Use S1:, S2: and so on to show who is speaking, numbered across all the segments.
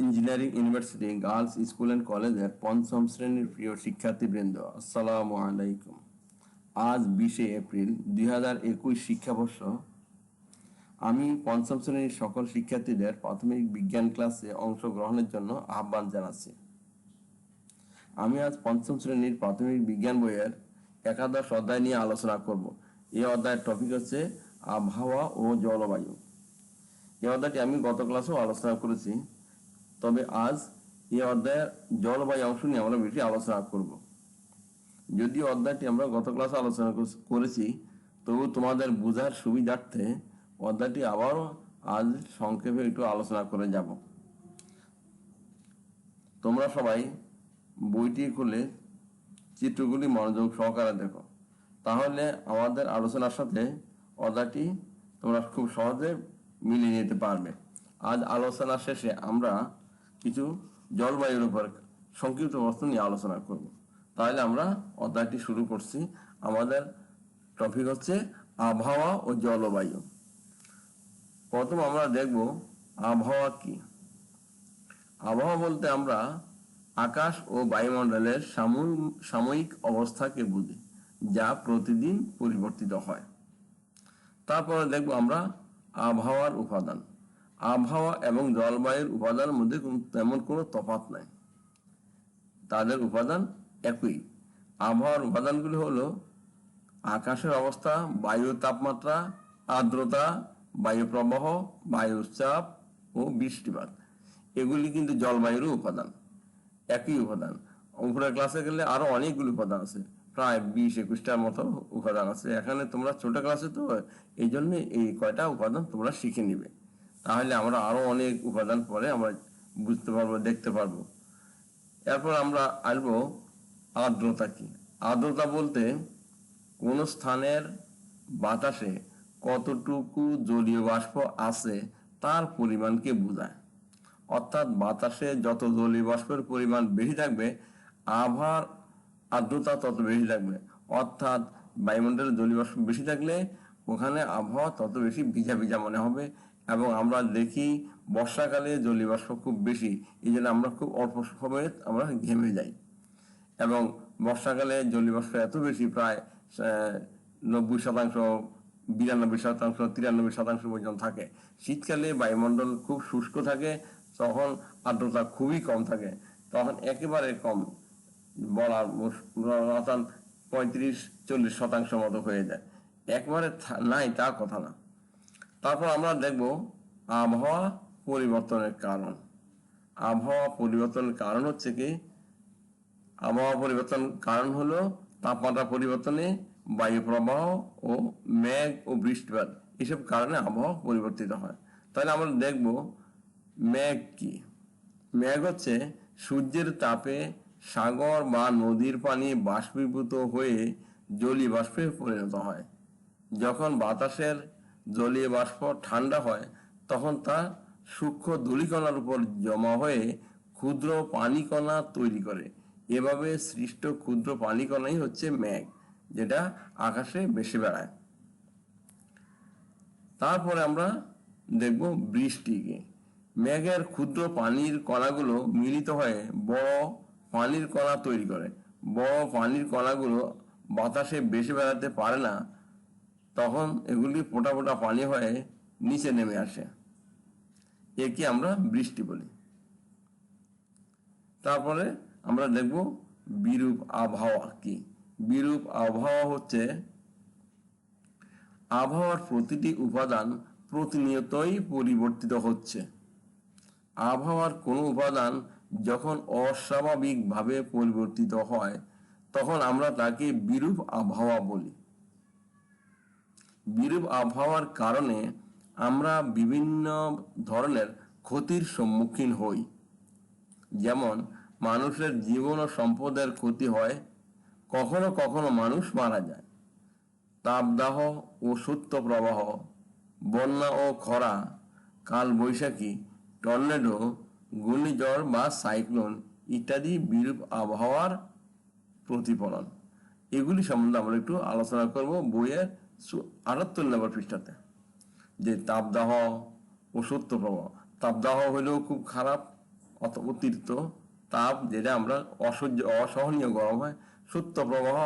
S1: Engineering university girls school and কলেজের পঞ্চম শ্রেণীর প্রিয় শিক্ষার্থীবৃন্দ, আসসালামু আলাইকুম। আজ 20 এপ্রিল 2021 শিক্ষাবর্ষ। আমি পঞ্চম শ্রেণীর সকল শিক্ষার্থীদের প্রাথমিক বিজ্ঞান ক্লাসে অংশগ্রহণের জন্য আহ্বান জানাচ্ছি। আমি আজ পঞ্চম শ্রেণীর প্রাথমিক বিজ্ঞান বইয়ের একাদশ অধ্যায় নিয়ে আলোচনা করব। এই অধ্যায়ের টপিক হচ্ছে আবহাওয়া ও জলবায়ু। এই অধ্যায়টি আমি গত ক্লাসেও আলোচনা করেছি, তবে আজ এই অধ্যায়ের জলবায়ু অংশ নিয়ে আমরা বেশি আলোচনা করব। যদিও অধ্যায়টি আমরা গত ক্লাসে আলোচনা করেছি, তবু তোমাদের বোঝার সুবিধার্থে অধ্যায়টি আবারও আজ সংক্ষেপে একটু আলোচনা করে যাব। তোমরা সবাই বইটি খুলে চিত্রগুলি মনোযোগ সহকারে দেখো, তাহলে আমাদের আলোচনার সাথে অধ্যায়টি তোমরা খুব সহজে মিলিয়ে নিতে পারবে। আজ আলোচনা শেষে আমরা কিছু জলবায়ুর উপর সংক্ষিপ্ত বস্তু নিয়ে আলোচনা করব। তাহলে আমরা অধ্যায়টি শুরু করছি। আমাদের টপিক হচ্ছে আবহাওয়া ও জলবায়ু। প্রথম আমরা দেখব আবহাওয়া কি। আবহাওয়া বলতে আমরা আকাশ ও বায়ুমণ্ডলের সাময়িক অবস্থাকে বুঝি, যা প্রতিদিন পরিবর্তিত হয়। তারপরে দেখব আমরা আবহাওয়ার উপাদান। আবহাওয়া এবং জলবায়ুর উপাদানের মধ্যে তেমন কোনো তফাৎ নাই, তাদের উপাদান একই। আবহাওয়ার উপাদানগুলি হলো আকাশের অবস্থা, বায়ুর তাপমাত্রা, আর্দ্রতা, বায়ু প্রবাহ, বায়ুর চাপ ও বৃষ্টিপাত। এগুলি কিন্তু জলবায়ুর উপাদান, একই উপাদান। উপরের ক্লাসে গেলে আরো অনেকগুলি উপাদান আছে, প্রায় 20-21টার মতো উপাদান আছে। এখানে তোমরা ছোট ক্লাসে তো এই জন্য এই কয়টা উপাদান তোমরা শিখে নিবে, তাহলে আমরা আরো অনেক উপাদান পরে আমরা বুঝতে পারবো, দেখতে পারবো। এরপর আমরা আসবো আর্দ্রতা কি। আর্দ্রতা বলতে কোন স্থানের বাতাসে কতটুকু জলীয় বাষ্প আছে তার পরিমাণকে বোঝায়। অর্থাৎ বাতাসে যত জলীয় বাষ্পের পরিমাণ বেশি থাকবে, আবহাওয়ার আর্দ্রতা তত বেশি থাকবে। অর্থাৎ বায়ুমণ্ডলের জলীয় বাষ্প বেশি থাকলে ওখানে আবহাওয়া তত বেশি ভিজা ভিজা মনে হবে। এবং আমরা দেখি বর্ষাকালে জলীয় বাষ্প খুব বেশি, এই জন্য আমরা খুব অল্প সময়ে আমরা ঘেমে যাই। এবং বর্ষাকালে জলীয় বাষ্প এত বেশি, প্রায় 90%, 92%, 93% পর্যন্ত থাকে। শীতকালে বায়ুমণ্ডল খুব শুষ্ক থাকে, তখন আর্দ্রতা খুবই কম থাকে, তখন একেবারে কম বলার, অর্থাৎ 35-40% মতো হয়ে যায়, একবারে নাই তা কথা না। তারপর আমরা দেখব আবহাওয়া পরিবর্তনের কারণ। আবহাওয়া পরিবর্তনের কারণ হচ্ছে কি, আবহাওয়া পরিবর্তন কারণ হলো তাপমাত্রা পরিবর্তনে, বায়ু প্রবাহ ও মেঘ ও বৃষ্টিপাত, এসব কারণে আবহাওয়া পরিবর্তিত হয়। তাহলে আমরা দেখব মেঘ কি। মেঘ হচ্ছে সূর্যের তাপে সাগর বা নদীর পানি বাষ্পীভূত হয়ে জলীয় বাষ্পে পরিণত হয়। যখন বাতাসের জলীয় বাষ্প ঠান্ডা হয়, তখন তা সূক্ষ্ম ধূলিকণার উপর জমা হয়ে ক্ষুদ্র পানিকণা তৈরি করে। এভাবে সৃষ্ট ক্ষুদ্র পানিকণাই হচ্ছে মেঘ, যেটা আকাশে ভেসে বেড়ায়। তারপরে আমরা দেখব বৃষ্টিকে। মেঘের ক্ষুদ্র পানির কণাগুলো মিলিত হয়ে বড় পানির কণা তৈরি করে। বড় পানির কণাগুলো বাতাসে ভেসে বেড়াতে পারে না, তখন এগুলি ফোঁটা ফোঁটা পানি হয়ে নিচে নেমে আসে, একে আমরা বৃষ্টি বলি। তারপরে আমরা দেখব বিরূপ আবহাওয়া কি। বিরূপ আবহাওয়া হচ্ছে আবহাওয়ার প্রতিটি উপাদান প্রতিনিয়তই পরিবর্তিত হচ্ছে। আবহাওয়ার কোনো উপাদান যখন অস্বাভাবিকভাবে পরিবর্তিত হয়, তখন আমরা তাকে বিরূপ আবহাওয়া বলি। বিরূপ আবহাওয়ার কারণে আমরা বিভিন্ন ধরনের ক্ষতির সম্মুখীন হই। যেমন মানুষের জীবন ও সম্পদের ক্ষতি হয়, কখনো কখনো মানুষ মারা যায়। তাপদাহ ও শৈত্যপ্রবাহ, বন্যা ও খরা, কালবৈশাখী, টর্নেডো, ঘূর্ণিঝড় বা সাইক্লোন ইত্যাদি বিরূপ আবহাওয়ার প্রতিফলন। এগুলি সম্বন্ধে আমরা একটু আলোচনা করব বইয়ের 78 নম্বর পৃষ্ঠাতে। যে তাপদাহ ও শৈত্যপ্রবাহ, তাপদাহ হলেও খুব খারাপ, অতিরিক্ত তাপ, যেটা আমরা অসহনীয় গরম হয়, সূত্র প্রবাহ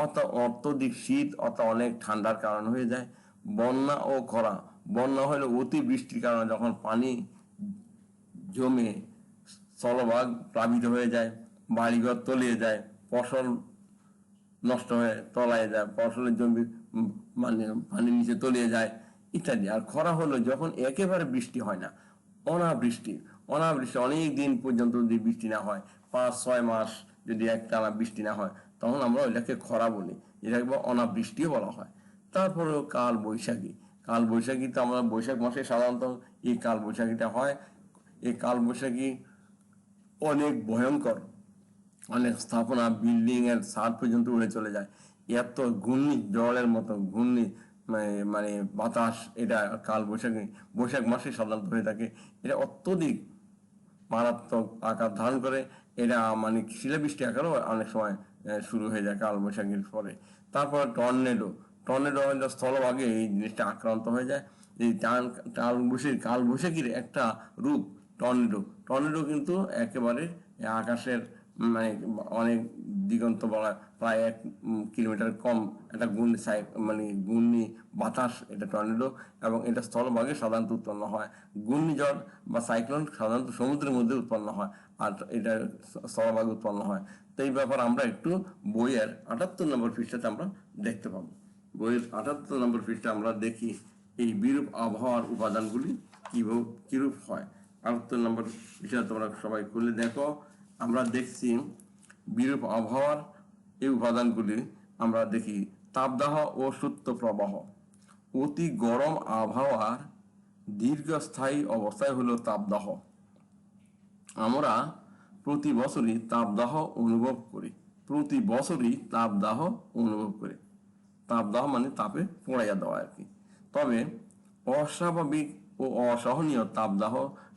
S1: অর্থাৎ অত্যধিক শীত অর্থাৎ অনেক ঠান্ডার কারণ হয়ে যায়। বন্যা ও খরা, বন্যা হলে অতি বৃষ্টির কারণে যখন পানি জমে স্থলভাগ প্লাবিত হয়ে যায়, বাড়িঘর তলিয়ে যায়, ফসল নষ্ট হয়ে তলায় যায়, ফসলের জমি মানে পানির নিচে তলিয়ে যায় ইত্যাদি। আর খরা হলো যখন একেবারে বৃষ্টি হয় না, অনাবৃষ্টি অনেক দিন পর্যন্ত যদি বৃষ্টি না হয়, 5-6 মাস যদি একটানা বৃষ্টি না হয়, তখন আমরা ওইটাকে খরা বলি, যেটাকে অনাবৃষ্টিও বলা হয়। তারপরেও কাল বৈশাখীতে আমরা বৈশাখ মাসে সাধারণত এই কাল বৈশাখীটা হয়। এই কাল বৈশাখী অনেক ভয়ঙ্কর, অনেক স্থাপনা বিল্ডিং এর ছাদ পর্যন্ত উড়ে চলে যায়, এত ঘূর্ণি ঝড়ের মতো ঘূর্ণি মানে বাতাস, এটা কাল বৈশাখী বৈশাখ মাসে সাধারণত হয়ে থাকে। এটা অত্যধিক মারাত্মক আকার ধারণ করে, এটা মানে শিলাবৃষ্টি আকারও অনেক সময় শুরু হয়ে যায় কাল বৈশাখীর পরে। তারপর টর্নেডো হলে স্থলভাগে এই জিনিসটা আক্রান্ত হয়ে যায়। এই কাল বৈশাখীর একটা রূপ টর্নেডো কিন্তু একেবারে আকাশের মানে অনেক দিগন্ত বলা প্রায় 1 কিলোমিটার কম একটা ঘূর্ণি বাতাস, এটা টর্নেডো, এবং এটা স্থলভাগে সাধারণত উৎপন্ন হয়। ঘূর্ণিঝড় বা সাইক্লোন সাধারণত সমুদ্রের মধ্যে উৎপন্ন হয়, আর এটা স্থলভাগে উৎপন্ন হয়। তো এই ব্যাপার আমরা একটু বইয়ের 78 নম্বর পৃষ্ঠাতে আমরা দেখতে পাবো। বইয়ের 78 নম্বর পৃষ্ঠা আমরা দেখি এই বিরূপ আবহাওয়ার উপাদানগুলি কিরূপ হয়। 78 নম্বর পৃষ্ঠা তোমরা সবাই খুলে দেখো। আমরা দেখছি বিরূপ আবহাওয়ার এই উপাদানগুলি আমরা দেখি। তাপদাহ ও সূত্র প্রবাহ। অতি গরম আবহাওয়ার দীর্ঘস্থায়ী অবস্থায় হলো তাপদাহ। আমরা প্রতি বছরই তাপদাহ অনুভব করি। তাপদাহ মানে তাপে পোড়াইয়া দেওয়া আর কি। তবে অস্বাভাবিক ও অসহনীয় তাপদাহ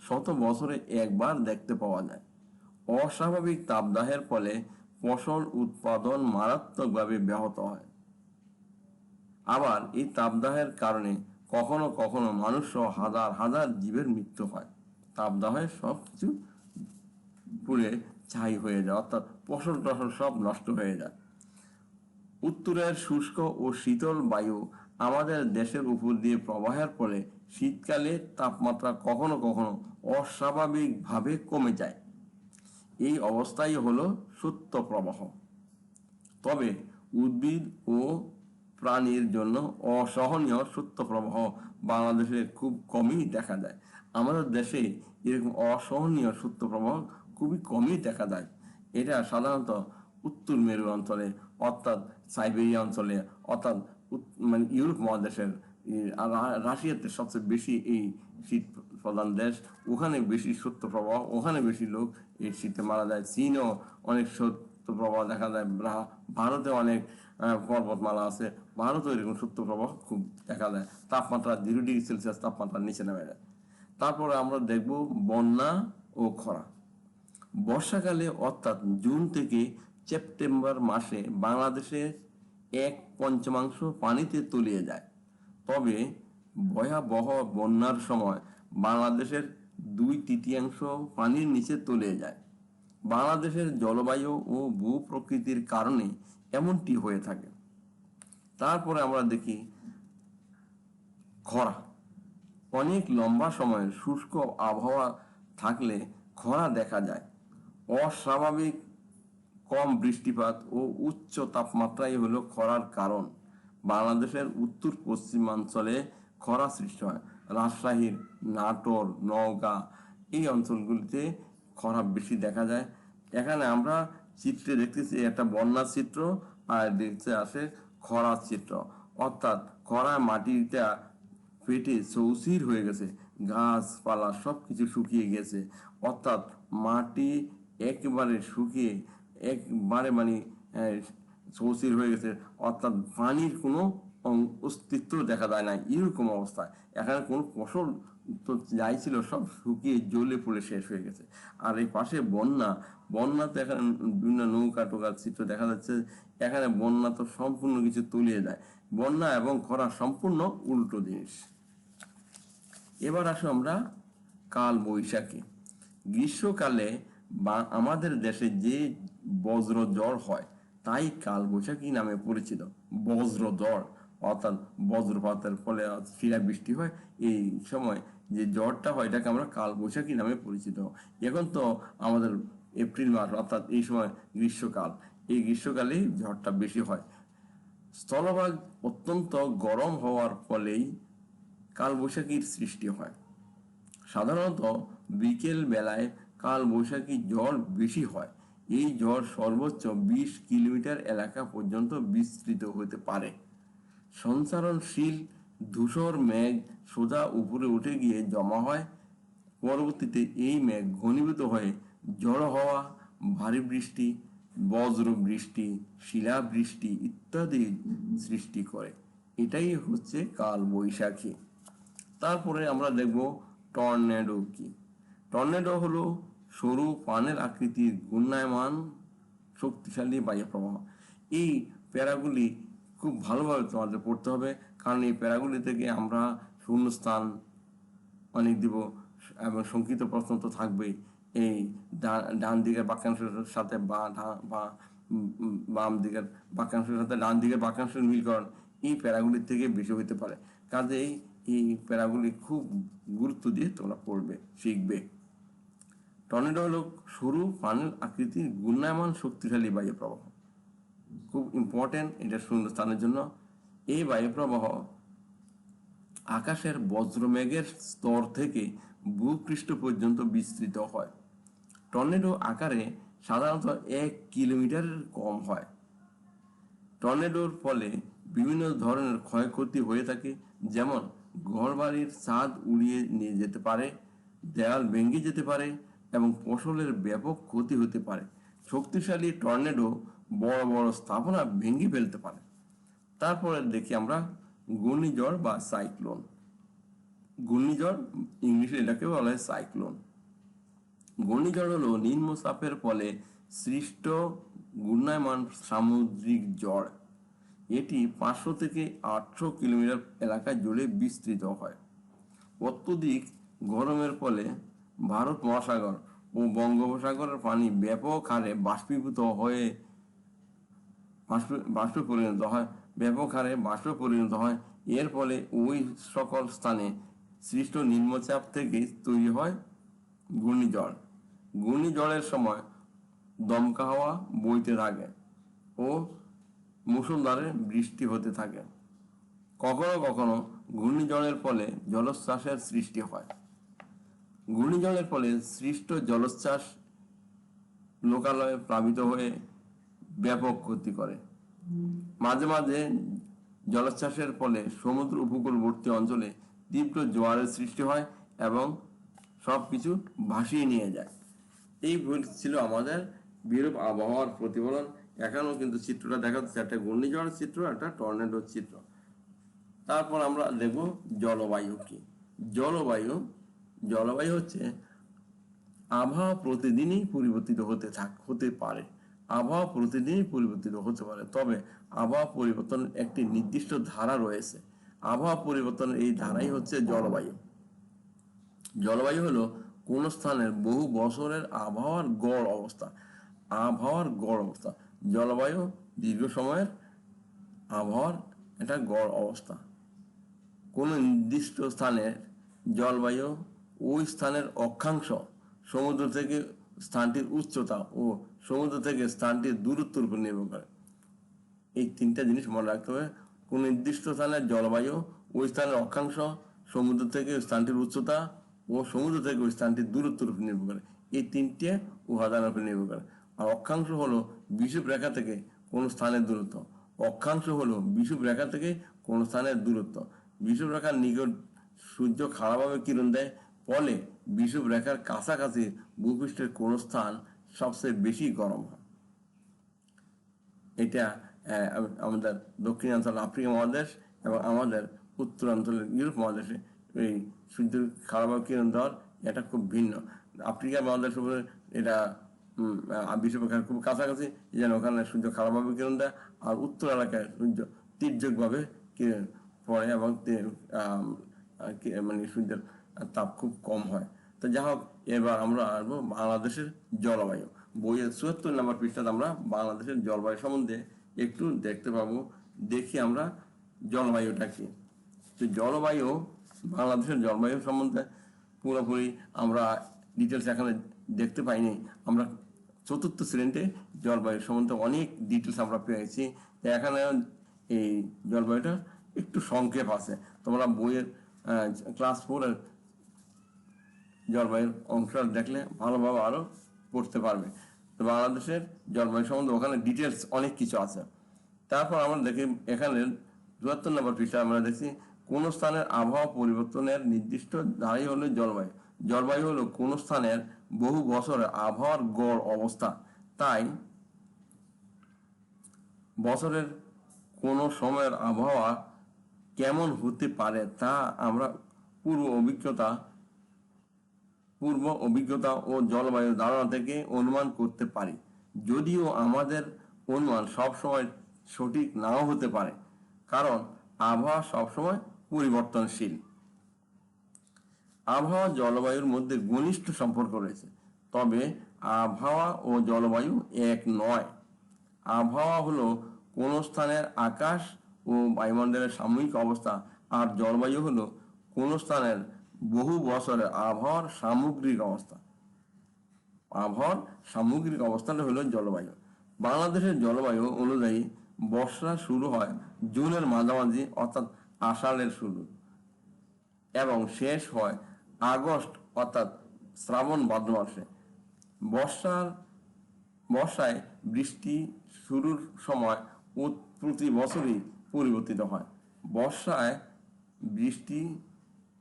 S1: শত বছরে একবার দেখতে পাওয়া যায়। অস্বাভাবিক তাপদাহের ফলে ফসল উৎপাদন মারাত্মকভাবে ব্যাহত হয়। আবার এই তাপদাহের কারণে কখনো কখনো মানুষ সহ হাজার হাজার জীবের মৃত্যু হয়। তাপদাহে সবকিছু পুড়ে ছাই হয়ে যায়, অর্থাৎ ফসল টসল সব নষ্ট হয়ে যায়। উত্তরের শুষ্ক ও শীতল বায়ু আমাদের দেশের উপর দিয়ে প্রবাহের ফলে শীতকালে তাপমাত্রা কখনো কখনো অস্বাভাবিকভাবে কমে যায়। এই অবস্থাই হলো সূত্র প্রবাহ। তবে উদ্ভিদ ও প্রাণীর জন্য অসহনীয় সূত্র প্রবাহ বাংলাদেশে খুব কমই দেখা যায়। আমাদের দেশে এরকম অসহনীয় সূত্র প্রবাহ খুবই কমই দেখা যায়। এটা সাধারণত উত্তর মেরু অঞ্চলে, অর্থাৎ সাইবেরিয়া অঞ্চলে, অর্থাৎ মানে ইউরোপ মহাদেশের রাশিয়াতে সবচেয়ে বেশি এই শীত প্রধান দেশ, ওখানে বেশি সূত্র প্রবাহ, ওখানে বেশি লোক এই শীতে মারা যায়। চীনও অনেক সূত্র প্রবাহ দেখা যায়। ভারতে অনেক পর্বতমালা আছে, ভারতেও এরকম সূত্র প্রবাহ খুব দেখা যায়। তাপমাত্রা 0 ডিগ্রি সেলসিয়াস তাপমাত্রার নিচে নেমে যায়। তারপরে আমরা দেখব বন্যা ও খরা। বর্ষাকালে অর্থাৎ জুন থেকে সেপ্টেম্বর মাসে বাংলাদেশে 1/5 পানিতে তলিয়ে যায়। তবে ভয়াবহ বন্যার সময় বাংলাদেশের 2/3 পানির নিচে তলিয়ে যায়। বাংলাদেশের জলবায়ু ও ভূপ্রকৃতির কারণে এমনটি হয়ে থাকে। তারপরে আমরা দেখি খরা। অনেক লম্বা সময়ের শুষ্ক আবহাওয়া থাকলে খরা দেখা যায়। অস্বাভাবিক কম বৃষ্টিপাত ও উচ্চ তাপমাত্রাই হলো খরার কারণ। বাংলাদেশের উত্তর পশ্চিমাঞ্চলে খরা সৃষ্টি হয়। রাজশাহীর নাটোর, নওগাঁ এই অঞ্চলগুলিতে খরা বেশি দেখা যায়। এখানে আমরা চিত্রে দেখতেছি একটা বন্যার চিত্র, আর দেখতে আসে খরার চিত্র। অর্থাৎ খরায় মাটিটা ফেটে চৌচির হয়ে গেছে, গাছপালা সবকিছু শুকিয়ে গেছে, অর্থাৎ মাটি একেবারে শুকিয়ে একবারে মানে চৌচির হয়ে গেছে, অর্থাৎ পানির কোনো অস্তিত্ব দেখা যায় না। এরকম অবস্থায় এখানে কোনো ফসল তো যাই ছিল সব শুকিয়ে জ্বলে পুড়ে শেষ হয়ে গেছে। আর এই পাশে বন্যাতে এখানে বিভিন্ন নৌকা টোকার চিত্র দেখা যাচ্ছে। এখানে বন্যা তো সম্পূর্ণ কিছু তলিয়ে যায়। বন্যা এবং খরা সম্পূর্ণ উল্টো জিনিস। এবার আসো আমরা কাল বৈশাখী। গ্রীষ্মকালে বা আমাদের দেশে যে বজ্র ঝড় হয় তাই কালবৈশাখী নামে পরিচিত। বজ্র ঝড় অর্থাৎ বজ্রপাতের ফলে শিলা বৃষ্টি হয়, এই সময় যে ঝড়টা হয় এটাকে আমরা কালবৈশাখী নামে পরিচিত। এখন তো আমাদের এপ্রিল মাস, অর্থাৎ এই সময় গ্রীষ্মকাল, এই গ্রীষ্মকালেই ঝড়টা বেশি হয়। স্থলভাগ অত্যন্ত গরম হওয়ার ফলেই কালবৈশাখীর সৃষ্টি হয়। সাধারণত বিকেল বেলায় কালবৈশাখী ঝড় বেশি হয়। এই ঝড় সর্বোচ্চ 20 কিলোমিটার এলাকা পর্যন্ত বিস্তৃত হতে পারে। সঞ্চারণশীল ধূসর মেঘ সোজা উপরে উঠে গিয়ে জমা হয়। পরবর্তীতে এই মেঘ ঘনীভূত হয়ে ঝড়ো হওয়া, ভারী বৃষ্টি, বজ্র বৃষ্টি, শিলা বৃষ্টি ইত্যাদি সৃষ্টি করে। এটাই হচ্ছে কালবৈশাখী। তারপরে আমরা দেখব টর্নেডো কি। টর্নেডো হলো সরু পানের আকৃতির ঘূর্ণায়মান শক্তিশালী বায়ুপ্রবাহ। এই প্যারাগুলি খুব ভালোভাবে তোমাদের পড়তে হবে, কারণ এই প্যারাগুলি থেকে আমরা শূন্যস্থান অনেক দিব এবং সংক্ষিপ্ত প্রশ্ন তো থাকবেই। এই ডান দিকের বাক্যাংশের সাথে বাম দিকের বাক্যাংশের সাথে ডান দিকের বাক্যাংশের মিলকরণ এই প্যারাগুলির থেকে বেশি হতে পারে। কাজেই এই প্যারাগুলি খুব গুরুত্ব দিয়ে তোমরা পড়বে, শিখবে। টর্নেডো হলো সরু ফানেল আকৃতির ঘূর্ণায়মান শক্তিশালী বায়ুপ্রবাহ। খুব ইম্পর্টেন্ট এটা শূন্যস্থানের জন্য। এই বায়ুপ্রবাহ আকাশের বজ্রমেঘের স্তর থেকে ভূপৃষ্ঠ পর্যন্ত বিস্তৃত হয়। টর্নেডো আকারে সাধারণত 1 কিলোমিটারের কম হয়। টর্নেডোর ফলে বিভিন্ন ধরনের ক্ষয়ক্ষতি হয়ে থাকে, যেমন ঘরবাড়ির ছাদ উড়িয়ে নিয়ে যেতে পারে, দেয়াল ভেঙে যেতে পারে এবং ফসলের ব্যাপক ক্ষতি হতে পারে। শক্তিশালী টর্নেডো বড় বড় স্থাপনা ভেঙে ফেলতে পারে। তারপরে দেখি আমরা ঘূর্ণিঝড় বা সাইক্লোন। ঘূর্ণিঝড় ইংলিশে এটাকে বলা হয় সাইক্লোন। ঘূর্ণিঝড় হলো নিম্নচাপের ফলে সৃষ্ট ঘূর্ণায়মান সামুদ্রিক ঝড়। এটি 500 থেকে 800 কিলোমিটার এলাকা জুড়ে বিস্তৃত হয়। অত্যধিক গরমের ফলে ভারত মহাসাগর ও বঙ্গোপসাগরের পানি ব্যাপক হারে বাষ্পে পরিণত হয়। এর ফলে ওই সকল স্থানে সৃষ্ট নিম্নচাপ থেকে তৈরি হয় ঘূর্ণিঝড়। ঘূর্ণিঝড়ের সময় দমকা হাওয়া বইতে থাকে ও মুষলধারে বৃষ্টি হতে থাকে। কখনো কখনো ঘূর্ণিঝড়ের ফলে জলোচ্ছ্বাসের সৃষ্টি হয়। ঘূর্ণিঝড়ের ফলে সৃষ্ট জলোচ্ছ্বাস লোকালয়ে প্লাবিত হয়ে ব্যাপক ক্ষতি করে। মাঝে মাঝে জলোচ্ছ্বাসের ফলে সমুদ্র উপকূলবর্তী অঞ্চলে তীব্র জোয়ারের সৃষ্টি হয় এবং সবকিছু ভাসিয়ে নিয়ে যায়। এই ছিল আমাদের বিরূপ আবহাওয়ার প্রতিফলন। এখানেও কিন্তু চিত্রটা দেখা যাচ্ছে, একটা ঘূর্ণিঝড়ের চিত্র, একটা টর্নেডোর চিত্র। তারপর আমরা দেখব জলবায়ু কি। জলবায়ু হচ্ছে আবহাওয়া প্রতিদিনই পরিবর্তিত হতে পারে। আবহাওয়া প্রতিদিনই পরিবর্তিত হতে পারে, তবে আবহাওয়া পরিবর্তনের একটি নির্দিষ্ট ধারা রয়েছে। আবহাওয়া পরিবর্তনের এই ধারাই হচ্ছে জলবায়ু। জলবায়ু হলো কোন স্থানের বহু বছরের আবহাওয়ার গড় অবস্থা। জলবায়ু দীর্ঘ সময়ের আবহাওয়ার একটা গড় অবস্থা। কোনো নির্দিষ্ট স্থানের জলবায়ু ওই স্থানের অক্ষাংশ, সমুদ্র থেকে স্থানটির উচ্চতা ও সমুদ্র থেকে স্থানটির দূরত্বের উপর নির্ভর করে। এই তিনটা জিনিস মনে রাখতে হবে। কোন নির্দিষ্ট স্থানের জলবায়ু ওই স্থানের অক্ষাংশ, সমুদ্র থেকে স্থানটির উচ্চতা ও সমুদ্র থেকে ওই স্থানটির দূরত্বের উপর নির্ভর করে। এই তিনটে উপাদানের উপর নির্ভর করে। আর অক্ষাংশ হলো বিষুব রেখা থেকে কোন স্থানের দূরত্ব। অক্ষাংশ হলো বিষুব রেখা থেকে কোন স্থানের দূরত্ব। বিষুব রেখার নিকট সূর্য খাড়াভাবে কিরণ দেয়, ফলে বিষুব রেখার কাছাকাছি ভূপৃষ্ঠের কোন স্থান সবচেয়ে বেশি গরম হয়। এটা আমাদের দক্ষিণাঞ্চল আফ্রিকা মহাদেশ এবং আমাদের উত্তরাঞ্চলের ইউরোপ মহাদেশে এই সূর্যের খাড়াভাবে কিরণ দেওয়ার এটা খুব ভিন্ন। আফ্রিকা মহাদেশ উপরে এটা বিষুবরেখার খুব কাছাকাছি, যেন ওখানে সূর্য খাড়াভাবে কিরণ দেয়, আর উত্তর এলাকায় সূর্য তীর্যকভাবে পড়ে এবং মানে সূর্যের তাপ খুব কম হয়। তো যাই হোক, এবার আমরা আসবো বাংলাদেশের জলবায়ু। বইয়ের 74 নম্বর পৃষ্ঠাতে আমরা বাংলাদেশের জলবায়ু সম্বন্ধে একটু দেখতে পাবো। দেখি আমরা জলবায়ুটা কি। তো জলবায়ু, বাংলাদেশের জলবায়ু সম্বন্ধে পুরোপুরি আমরা ডিটেলস এখানে দেখতে পাইনি। আমরা চতুর্থ শ্রেণীতে জলবায়ু সম্বন্ধে অনেক ডিটেলস আমরা পেয়েছি। তো এখানে এই জলবায়ুটা একটু সংক্ষেপ আছে। তোমরা বইয়ের ক্লাস 4-এর জলবায়ুর অংশটা দেখলে ভালোভাবে আরও পড়তে পারবে। তো বাংলাদেশের জলবায়ু সম্বন্ধে ওখানে ডিটেলস অনেক কিছু আছে। তারপর আমরা দেখি এখানে 74 নম্বর পৃষ্ঠায় আমরা দেখছি কোন স্থানের আবহাওয়া পরিবর্তনের নির্দিষ্ট ধারাই হলো জলবায়ু। জলবায়ু হলো কোন স্থানের বহু বছরের আবহাওয়ার গড় অবস্থা। তাই বছরের কোন সময়ের আবহাওয়া কেমন হতে পারে তা আমরা পূর্ব অভিজ্ঞতা ও জলবায়ুর ধারণা থেকে অনুমান করতে পারি। যদিও আমাদের অনুমান সবসময় সঠিক নাও হতে পারে, কারণ আবহাওয়া সবসময় পরিবর্তনশীল। আবহাওয়া জলবায়ুর মধ্যে ঘনিষ্ঠ সম্পর্ক রয়েছে, তবে আবহাওয়া ও জলবায়ু এক নয়। আবহাওয়া হলো কোন স্থানের আকাশ ও বায়ুমণ্ডলের সাময়িক অবস্থা, আর জলবায়ু হলো কোন স্থানের বহু বছরের আবহাওয়ার সামগ্রিক অবস্থা। আবহাওয়ার সামগ্রিক অবস্থাটা হলো জলবায়ু। বাংলাদেশের জলবায়ু অনুযায়ী বর্ষা শুরু হয় জুনের মাঝামাঝি অর্থাৎ আষাঢ়ের শুরু এবং শেষ হয় আগস্ট অর্থাৎ শ্রাবণ ভাদ্র মাসে। বর্ষায় বৃষ্টি শুরুর সময় প্রতি বছরই পরিবর্তিত হয়। বর্ষায় বৃষ্টি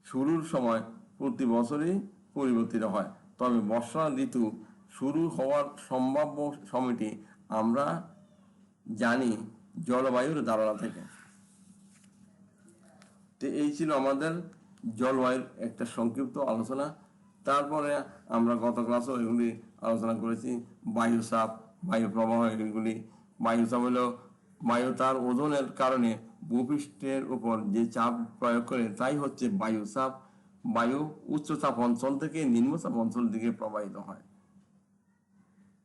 S1: শুরুর সময় প্রতি বছরই পরিবর্তিত হয়, তবে বর্ষা ঋতু শুরু হওয়ার সম্ভাব্য সময়টি আমরা জানি জলবায়ুর ধারণা থেকে। তো এই ছিল আমাদের জলবায়ুর একটা সংক্ষিপ্ত আলোচনা। তারপরে আমরা গত ক্লাসেও এগুলি আলোচনা করেছি। বায়ুচাপ, বায়ু প্রবাহ, এগুলি বায়ুচাপ হলো বায়ু তার ওজনের কারণে ভূপৃষ্ঠের উপর যে চাপ প্রয়োগ করে তাই হচ্ছে বায়ুচাপ। বায়ু উচ্চচাপ অঞ্চল থেকে নিম্নচাপ অঞ্চল দিকে প্রবাহিত হয়।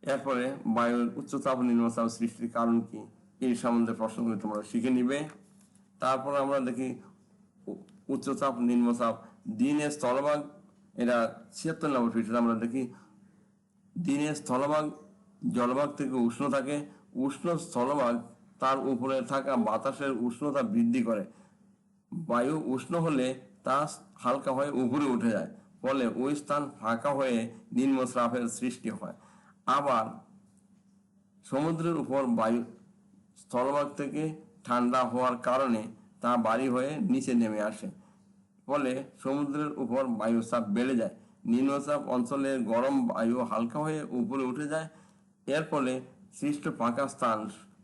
S1: এরপরে বায়ুর উচ্চচাপ নিম্নচাপ সৃষ্টির কারণ কি, এই সম্বন্ধে প্রশ্নগুলি তোমরা শিখে নিবে। তারপর আমরা দেখি উচ্চচাপ নিম্নচাপ দিনে স্থলভাগ, এটা 76 নম্বর পৃষ্ঠাতে আমরা দেখি দিনে স্থলভাগ জলভাগ থেকে উষ্ণ থাকে। উষ্ণ স্থলভাগ তার উপরে থাকা বাতাসের উষ্ণতা বৃদ্ধি করে। বায়ু উষ্ণ হলে তা হালকা হয়ে উপরে উঠে যায়, ফলে ওই স্থান ফাঁকা হয়ে নিম্নচাপের সৃষ্টি হয়। আবার সমুদ্রের উপর বায়ু স্থলভাগ থেকে ঠান্ডা হওয়ার কারণে তা ভারী হয়ে নিচে নেমে আসে, ফলে সমুদ্রের উপর বায়ুচাপ বেড়ে যায়। নিম্নচাপ অঞ্চলের গরম বায়ু হালকা হয়ে উপরে উঠে যায়। এর ফলে সৃষ্ট ফাঁকা স্থান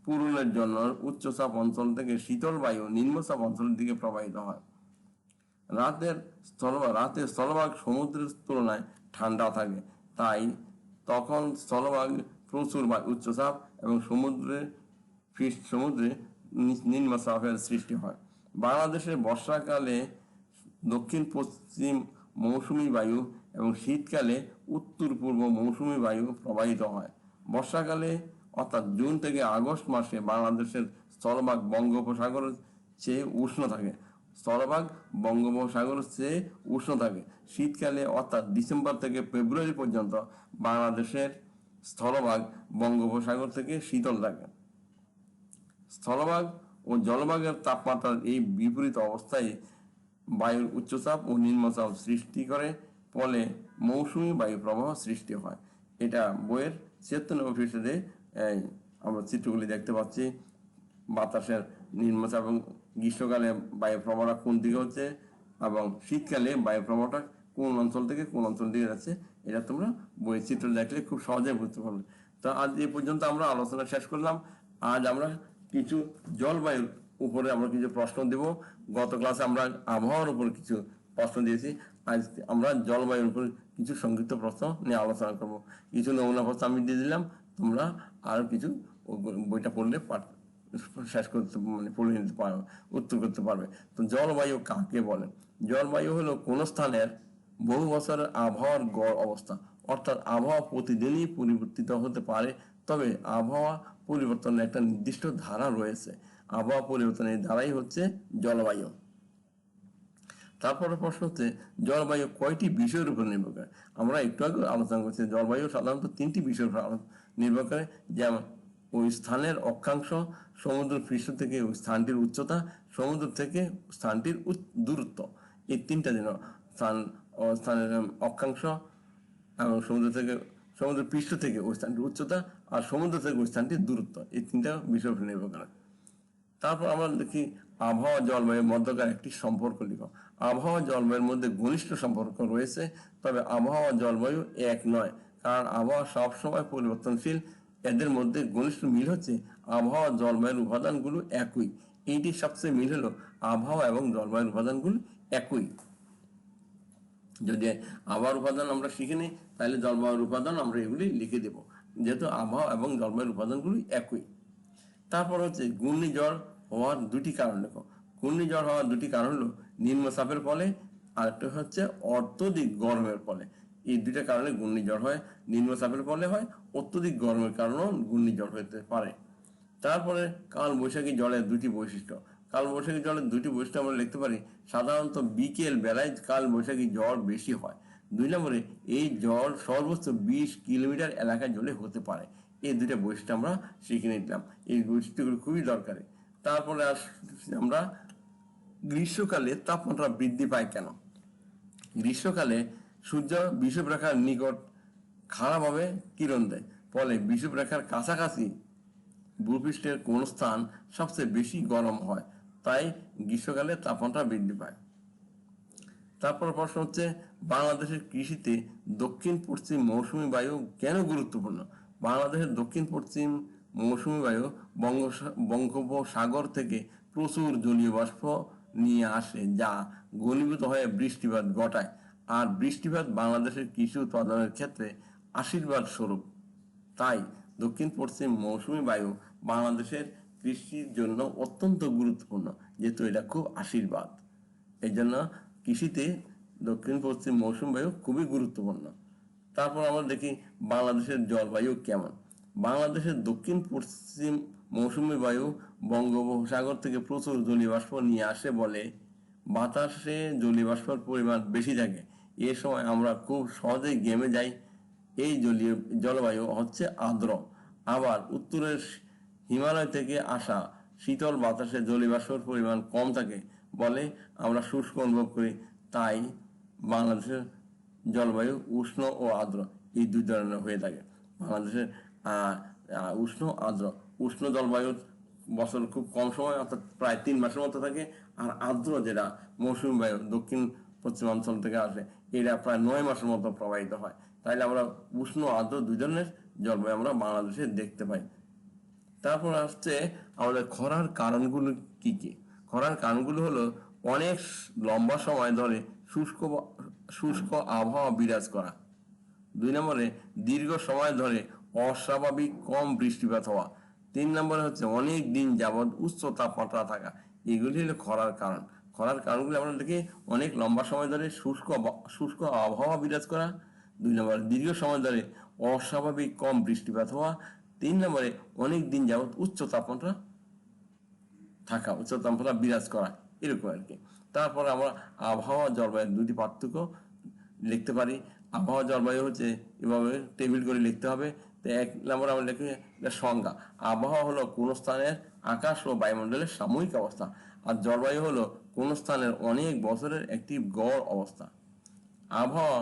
S1: পূরণের জন্য উচ্চচাপ অঞ্চল থেকে শীতল বায়ু নিম্নচাপ অঞ্চলের দিকে প্রবাহিত হয়। রাতের স্থলভাগ সমুদ্রের তুলনায় ঠান্ডা থাকে, তাই তখন স্থলভাগ প্রচুর উচ্চচাপ এবং সমুদ্রে নিম্নচাপের সৃষ্টি হয়। বাংলাদেশের বর্ষাকালে দক্ষিণ পশ্চিম মৌসুমী বায়ু এবং শীতকালে উত্তর পূর্ব মৌসুমী বায়ু প্রবাহিত হয়। বর্ষাকালে অর্থাৎ জুন থেকে আগস্ট মাসে বাংলাদেশের স্থলভাগ বঙ্গোপসাগরের চেয়ে উষ্ণ থাকে। শীতকালে অর্থাৎ ডিসেম্বর থেকে ফেব্রুয়ারি পর্যন্ত বাংলাদেশের স্থলভাগ বঙ্গোপসাগর থেকে শীতল থাকে। স্থলভাগ ও জলভাগের তাপমাত্রার এই বিপরীত অবস্থায় বায়ুর উচ্চচাপ ও নিম্নচাপ সৃষ্টি করে, ফলে মৌসুমী বায়ু প্রবাহ সৃষ্টি হয়। এটা বইয়ের 76 নম্বর পৃষ্ঠাতে আমরা চিত্রগুলি দেখতে পাচ্ছি। বাতাসের নিম্নচাপ এবং গ্রীষ্মকালে বায়ু প্রবাহটা কোন দিকে হচ্ছে এবং শীতকালে বায়ু প্রবাহটা কোন অঞ্চল থেকে কোন অঞ্চল দিকে যাচ্ছে, এটা তোমরা বইয়ের চিত্র দেখলে খুব সহজে বুঝতে পারবে। তো আজ এই পর্যন্ত আমরা আলোচনা শেষ করলাম। আজ আমরা কিছু জলবায়ুর উপরে আমরা কিছু প্রশ্ন দেব। গত ক্লাসে আমরা আবহাওয়ার উপর কিছু প্রশ্ন দিয়েছি, আজ আমরা জলবায়ুর উপর কিছু সংক্ষিপ্ত প্রশ্ন নিয়ে আলোচনা করব। কিছু নমুনা প্রশ্ন আমি দিয়ে দিলাম, তোমরা আরো কিছু বইটা পড়লে শেষ করতে পড়ে নিতে পারবে, উত্তর করতে পারবে। তো জলবায়ু কাকে বলে? জলবায়ু হলো কোন স্থানের বহু বছরের আবহাওয়ার গড় অবস্থা, অর্থাৎ আবহাওয়া প্রতিদিনই পরিবর্তিত হতে পারে, তবে আবহাওয়া পরিবর্তনের একটা নির্দিষ্ট ধারা রয়েছে। আবহাওয়া পরিবর্তনের ধারাই হচ্ছে জলবায়ু। তারপরে প্রশ্ন হচ্ছে জলবায়ু কয়টি বিষয়ের উপর নির্ভর করে। আমরা একটু আগে আলোচনা করছি জলবায়ু সাধারণত 3টি বিষয়ের উপর নির্ভর করে, যেমন ওই স্থানের অক্ষাংশ, সমুদ্র পৃষ্ঠ থেকে ওই স্থানটির উচ্চতা, সমুদ্র থেকে স্থানটির দূরত্ব। এই 3টা যেন স্থানের অক্ষাংশ এবং সমুদ্র পৃষ্ঠ থেকে ওই স্থানটির উচ্চতা আর সমুদ্র থেকে ওই স্থানটির দূরত্ব, এই 3টা বিষয়ের উপর নির্ভর করে। তারপর আমরা দেখি আবহাওয়া জলবায়ুর মধ্যকার একটি সম্পর্ক লিখ। আবহাওয়া জলবায়ুর মধ্যে ঘনিষ্ঠ সম্পর্ক রয়েছে, তবে আবহাওয়া জলবায়ু এক নয়, কারণ আবহাওয়া সবসময় পরিবর্তনশীল। এদের মধ্যে ঘনিষ্ঠ মিল হচ্ছে আবহাওয়া জলবায়ুর উপাদানগুলো একই। এইটি সবচেয়ে মিল হলো আবহাওয়া এবং জলবায়ুর উপাদানগুলো একই। যদি আবহাওয়ার উপাদান আমরা শিখে নিই তাহলে জলবায়ুর উপাদান আমরা এগুলি লিখে দেব, যেহেতু আবহাওয়া এবং জলবায়ুর উপাদানগুলি একই। তারপর হচ্ছে ঘূর্ণিঝড় হওয়ার 2টি কারণ লেখো। ঘূর্ণিঝড় হওয়ার 2টি কারণ হলো নিম্নচাপের ফলে আর একটা হচ্ছে অত্যধিক গরমের ফলে। এই 2টা কারণে ঘূর্ণিঝড় হয়। নিম্নচাপের ফলে হয়, অত্যধিক গরমের কারণেও ঘূর্ণিঝড় হতে পারে। তারপরে কাল বৈশাখী ঝড়ের 2টি বৈশিষ্ট্য। কাল বৈশাখী ঝড়ের 2টি বৈশিষ্ট্য আমরা লিখতে পারি। সাধারণত বিকেল বেলায় কাল বৈশাখী ঝড় বেশি হয়। 2 নম্বরে এই ঝড় সর্বোচ্চ 20 কিলোমিটার এলাকায় জুড়ে হতে পারে। এই 2টা বৈশিষ্ট্য আমরা শিখে নিলাম। এই বৈশিষ্ট্যগুলো খুবই দরকারি। তারপরে আমরা গ্রীষ্মকালে তাপমাত্রা বৃদ্ধি পায় কেন। গ্রীষ্মকালে সূর্য বিষুবরেখার নিকট খাড়াভাবে কিরণ দেয়, ফলে বিষুবরেখার কাছাকাছি ভূপৃষ্ঠের কোন স্থান সবচেয়ে বেশি গরম হয়, তাই গ্রীষ্মকালে তাপমাত্রা বৃদ্ধি পায়। তারপর প্রশ্ন হচ্ছে বাংলাদেশের কৃষিতে দক্ষিণ পশ্চিম মৌসুমী বায়ু কেন গুরুত্বপূর্ণ। বাংলাদেশের দক্ষিণ পশ্চিম মৌসুমী বায়ু বঙ্গোপসাগর থেকে প্রচুর জলীয় বাষ্প নিয়ে আসে, যা ঘনীভূত হয়ে বৃষ্টিপাত ঘটায়। আর বৃষ্টিপাত বাংলাদেশের কৃষি উৎপাদনের ক্ষেত্রে আশীর্বাদ স্বরূপ। তাই দক্ষিণ পশ্চিম মৌসুমী বায়ু বাংলাদেশের কৃষির জন্য অত্যন্ত গুরুত্বপূর্ণ, যেহেতু এটা খুব আশীর্বাদ। এই জন্য কৃষিতে দক্ষিণ পশ্চিম মৌসুমী বায়ু খুবই গুরুত্বপূর্ণ। তারপর আমরা দেখি বাংলাদেশের জলবায়ু কেমন। বাংলাদেশের দক্ষিণ পশ্চিম মৌসুমী বায়ু বঙ্গোপসাগর থেকে প্রচুর জলীয় বাষ্প নিয়ে আসে বলে বাতাসে জলীয় বাষ্পের পরিমাণ বেশি থাকে। এ সময় আমরা খুব সহজেই ঘেমে যাই। এই জলবায়ু হচ্ছে আর্দ্র। আবার উত্তরের হিমালয় থেকে আসা শীতল বাতাসে জলীয় বাষ্পের পরিমাণ কম থাকে বলে আমরা শুষ্ক অনুভব করি। তাই বাংলাদেশের জলবায়ু উষ্ণ ও আর্দ্র এই 2 ধরনের হয়ে থাকে। বাংলাদেশের উষ্ণ আর্দ্র, উষ্ণ জলবায়ু বছর খুব কম সময় অর্থাৎ প্রায় 3 মাসের মতো থাকে, আর আর্দ্র যেটা মৌসুমী বায়ু দক্ষিণ পশ্চিমাঞ্চল থেকে আসে এটা প্রায় 9 মাসের মতো প্রবাহিত হয়। তাইলে আমরা উষ্ণ আর্দ্র 2 ধরনের জলবায়ু আমরা বাংলাদেশে দেখতে পাই। তারপর আসছে আমাদের খরার কারণগুলো কি কি। খরার কারণগুলো হলো অনেক লম্বা সময় ধরে শুষ্ক আবহাওয়া বিরাজ করা। 2 নম্বরে দীর্ঘ সময় ধরে অস্বাভাবিক কম বৃষ্টিপাত হওয়া। 3 নম্বরে হচ্ছে অনেক দিন যাবৎ উচ্চ তাপমাত্রা থাকা। এগুলি হলো খরার কারণ। খরার কারণগুলি আমরা দেখি অনেক লম্বা সময় ধরে শুষ্ক আবহাওয়া বিরাজ করা। 2 নম্বরে দীর্ঘ সময় ধরে অস্বাভাবিক কম বৃষ্টিপাত হওয়া। 3 নম্বরে অনেক দিন যাবৎ উচ্চ তাপমাত্রা থাকা, উচ্চ তাপমাত্রা বিরাজ করা, এরকম আর কি। তারপরে আমরা আবহাওয়া জলবায়ুর 2টি পার্থক্য লিখতে পারি। আবহাওয়া জলবায়ু হচ্ছে এভাবে টেবিল করে লিখতে হবে। তো 1 নম্বর আমরা লিখি সংজ্ঞা। আবহাওয়া হলো কোন স্থানের আকাশ ও বায়ুমণ্ডলের সাময়িক অবস্থা, আর জলবায়ু হলো কোন স্থানের অনেক বছরের একটি গড় অবস্থা। আবহাওয়া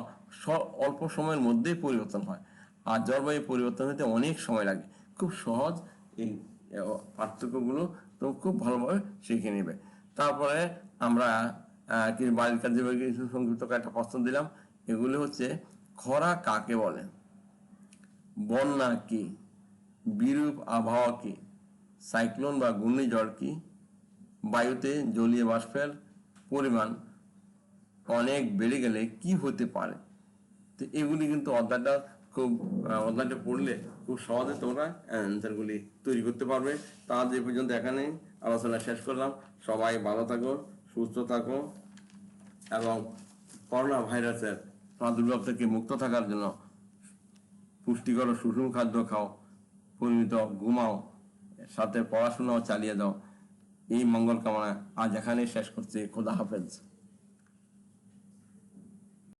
S1: অল্প সময়ের মধ্যেই পরিবর্তন হয়, আর জলবায়ু পরিবর্তন হতে অনেক সময় লাগে। খুব সহজ এই পার্থক্যগুলো তো খুব ভালোভাবে শিখে নেবে। তারপরে আমরা কিছু বাড়ির কাজে কিছু সংক্ষিপ্ত একটা প্রশ্ন দিলাম। এগুলো হচ্ছে খরা কাকে বলে, বন্যা কি, বিরূপ আবহাওয়া কি, সাইক্লোন বা ঘূর্ণিঝড় কি, বায়ুতে জলীয় বাষ্পের পরিমাণ অনেক বেড়ে গেলে কি হতে পারে। তো এগুলি কিন্তু অধ্যায়টা পড়লে খুব সহজে তোমরা অ্যান্সারগুলি তৈরি করতে পারবে। তার যে পর্যন্ত এখানে আলোচনা শেষ করলাম। সবাই ভালো থাকো, সুস্থ থাকো এবং করোনা ভাইরাসের প্রাদুর্ভাব থেকে মুক্ত থাকার জন্য পুষ্টিকর ও সুষম খাদ্য খাও, পরিমিত ঘুমাও, সাথে পড়াশোনাও চালিয়ে যাও। এই মঙ্গল কামনা আজ এখানেই শেষ করছি। খোদা হাফেজ।